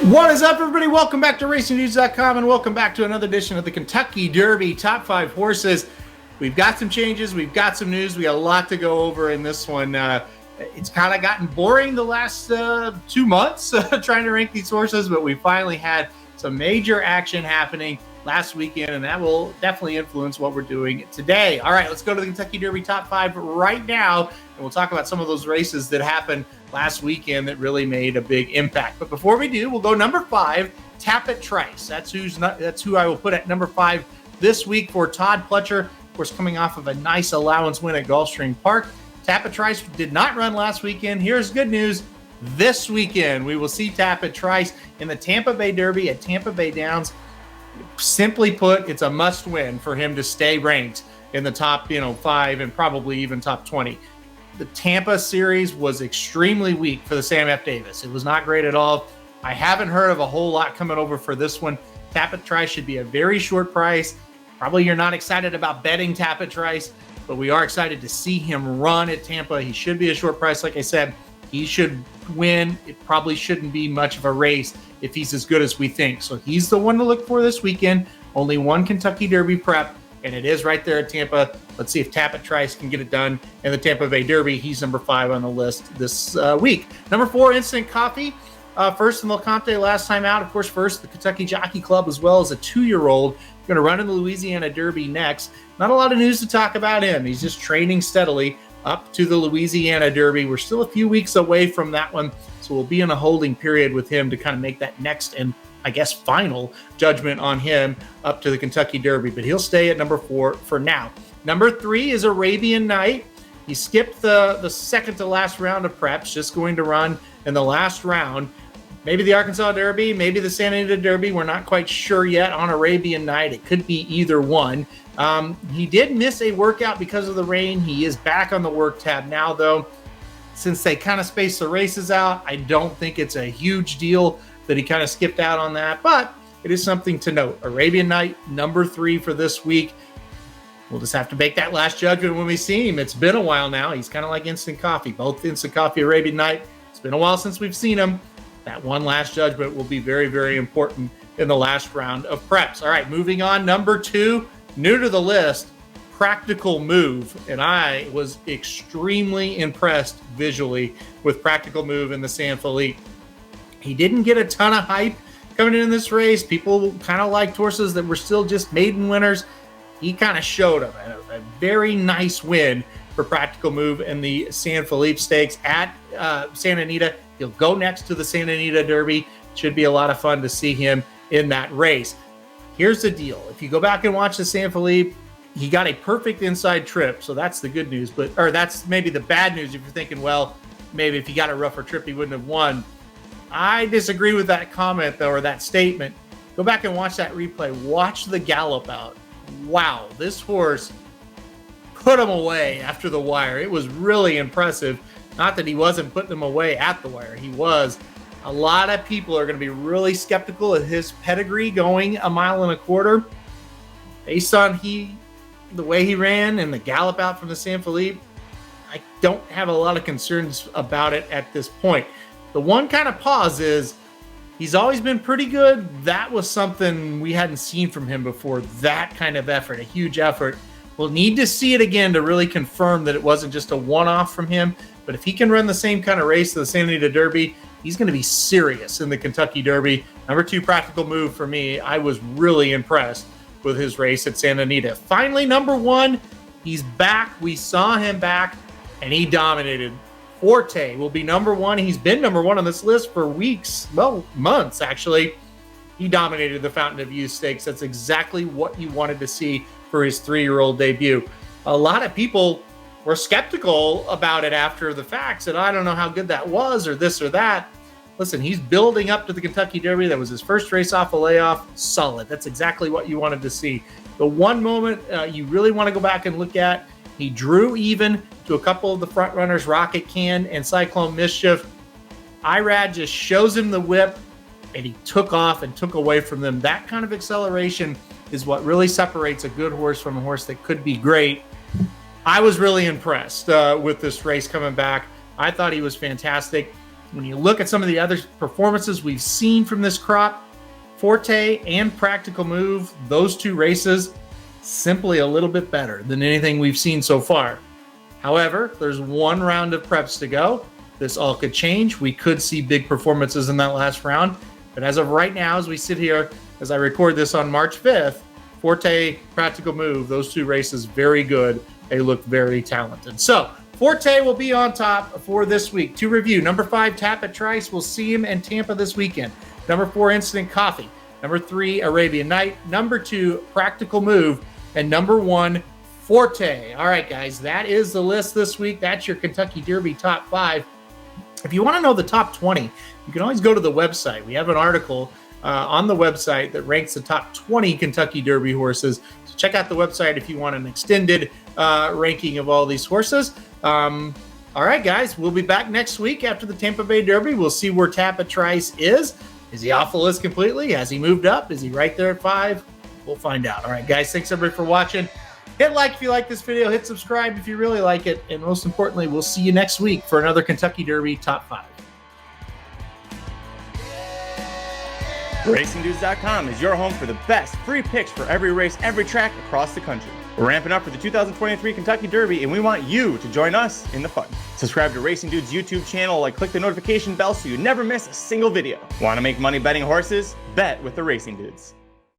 What is up, everybody? Welcome back to RacingNews.com and welcome back to another edition of the Kentucky Derby Top 5 Horses. We've got some changes. We've got some news. We got a lot to go over in this one. It's kind of gotten boring the last 2 months trying to rank these horses, but we finally had some major action happening last weekend, and that will definitely influence what we're doing today. All right, let's go to the Kentucky Derby Top 5 right now, and we'll talk about some of those races that happened last weekend that really made a big impact. But before we do, we'll go number 5, Tapit Trice. That's who I will put at number 5 this week for Todd Pletcher. Of course, coming off of a nice allowance win at Gulfstream Park. Tapit Trice did not run last weekend. Here's good news. This weekend, we will see Tapit Trice in the Tampa Bay Derby at Tampa Bay Downs. Simply put, it's a must-win for him to stay ranked in the top 5 and probably even top 20. The Tampa series was extremely weak for the Sam F. Davis. It was not great at all. I haven't heard of a whole lot coming over for this one. Tapit Trice should be a very short price. Probably you're not excited about betting Tapit Trice, but we are excited to see him run at Tampa. He should be a short price. Like I said, he should win. It probably shouldn't be much of a race if he's as good as we think. So he's the one to look for this weekend. Only one Kentucky Derby prep, and it is right there at Tampa. Let's see if Tapit Trice can get it done in the Tampa Bay Derby. He's number 5 on the list this week. Number 4, Instant Coffee. First in LeCompte last time out. Of course, first the Kentucky Jockey Club, as well as a 2-year-old. Going to run in the Louisiana Derby next. Not a lot of news to talk about him. He's just training steadily up to the Louisiana Derby. We're still a few weeks away from that one, so we'll be in a holding period with him to kind of make that next and I guess final judgment on him up to the Kentucky Derby, but he'll stay at number 4 for now. Number 3 is Arabian Knight. He skipped the second to last round of preps, just going to run in the last round. Maybe the Arkansas Derby, maybe the Santa Anita Derby. We're not quite sure yet on Arabian Knight. It could be either one. He did miss a workout because of the rain. He is back on the work tab now, though. Since they kind of spaced the races out, I don't think it's a huge deal that he kind of skipped out on that, but it is something to note. Arabian Knight, number 3 for this week. We'll just have to make that last judgment when we see him. It's been a while now. He's kind of like Instant Coffee. Both Instant Coffee, Arabian Knight. It's been a while since we've seen him. That one last judgment will be very, very important in the last round of preps. All right, moving on. Number 2, new to the list, Practical Move. And I was extremely impressed visually with Practical Move in the San Felipe. He didn't get a ton of hype coming in this race. People kind of liked horses that were still just maiden winners. He kind of showed them a very nice win for Practical Move in the San Felipe Stakes at Santa Anita. He'll go next to the Santa Anita Derby. Should be a lot of fun to see him in that race. Here's the deal. If you go back and watch the San Felipe, he got a perfect inside trip. So that's the good news, or that's maybe the bad news if you're thinking, well, maybe if he got a rougher trip, he wouldn't have won. I disagree with that comment, though, or that statement. Go back and watch that replay. Watch the gallop out. Wow, this horse put him away after the wire. It was really impressive. Not that he wasn't putting them away at the wire. He was. A lot of people are going to be really skeptical of his pedigree going 1.25 miles. Based on the way he ran and the gallop out from the San Felipe, I don't have a lot of concerns about it at this point. The one kind of pause is he's always been pretty good. That was something we hadn't seen from him before. That kind of effort, a huge effort. We'll need to see it again to really confirm that it wasn't just a one-off from him. But if he can run the same kind of race to the Santa Anita Derby, he's going to be serious in the Kentucky Derby. Number 2, Practical Move for me. I was really impressed with his race at Santa Anita. Finally, number 1, he's back. We saw him back, and he dominated. Forte will be number 1. He's been number 1 on this list for weeks, well, months actually. He dominated the Fountain of Youth Stakes. That's exactly what you wanted to see for his 3-year-old debut. A lot of people were skeptical about it after the fact, said, I don't know how good that was or this or that. Listen, he's building up to the Kentucky Derby. That was his first race off a layoff. Solid. That's exactly what you wanted to see. The one moment you really want to go back and look at, he drew even to a couple of the front runners, Rocket Can and Cyclone Mischief. Irad just shows him the whip, and he took off and took away from them. That kind of acceleration is what really separates a good horse from a horse that could be great. I was really impressed with this race coming back. I thought he was fantastic. When you look at some of the other performances we've seen from this crop, Forte and Practical Move, those two races, simply a little bit better than anything we've seen so far. However, there's one round of preps to go. This all could change. We could see big performances in that last round. But as of right now, as we sit here, as I record this on March 5th, Forte, Practical Move, those two races, very good. They look very talented. So Forte will be on top for this week. To review, number 5, Tapit Trice. We'll see him in Tampa this weekend. Number 4, Instant Coffee. Number 3, Arabian Knight. Number 2, Practical Move. And number 1, Forte. All right, guys, that is the list this week. That's your Kentucky Derby top 5. If you want to know the top 20, you can always go to the website. We have an article on the website that ranks the top 20 Kentucky Derby horses. So check out the website if you want an extended ranking of all these horses. All right, guys, we'll be back next week after the Tampa Bay Derby. We'll see where Tapit Trice is. Is he off the list completely? Has he moved up? Is he right there at 5? We'll find out. All right, guys, thanks everybody for watching. Hit like if you like this video. Hit subscribe if you really like it. And most importantly, we'll see you next week for another Kentucky Derby Top 5. RacingDudes.com is your home for the best free picks for every race, every track across the country. We're ramping up for the 2023 Kentucky Derby, and we want you to join us in the fun. Subscribe to Racing Dudes YouTube channel and click the notification bell so you never miss a single video. Want to make money betting horses? Bet with the Racing Dudes.